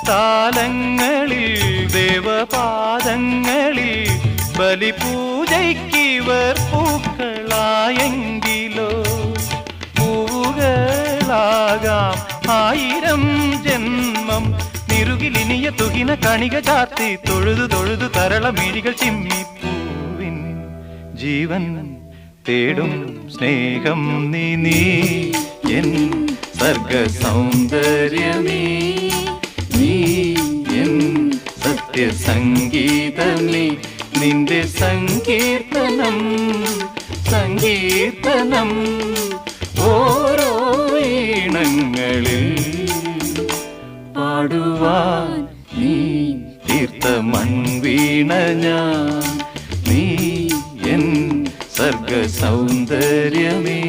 താലങ്ങളിൽ ദേവപാദങ്ങളിൽ ബലിപൂജയ്ക്കിവർ പൂക്കളായെങ്കിലോ പൂവുകളാകാം 1000 ജന്മം നിറുകിലിനിയ തുകിന കണിക ചാർത്തി തൊഴുതു തൊഴുതു തരളമിഴികൾ ചിമ്മിപ്പൂവിൻ ജീവൻ തേടും സ്നേഹം നീ എൻ സർഗ സൗന്ദര്യമേ നീ എൻ സത്യസംഗീതമേ നിന്റെ സങ്കീർത്തനം സങ്കീർത്തനം ഓരോ ഈണങ്ങളിൽ പാടുവാൻ നീ തീർത്ത മൺവീണ ഞാൻ നീ എൻ സർഗ സൗന്ദര്യമേ.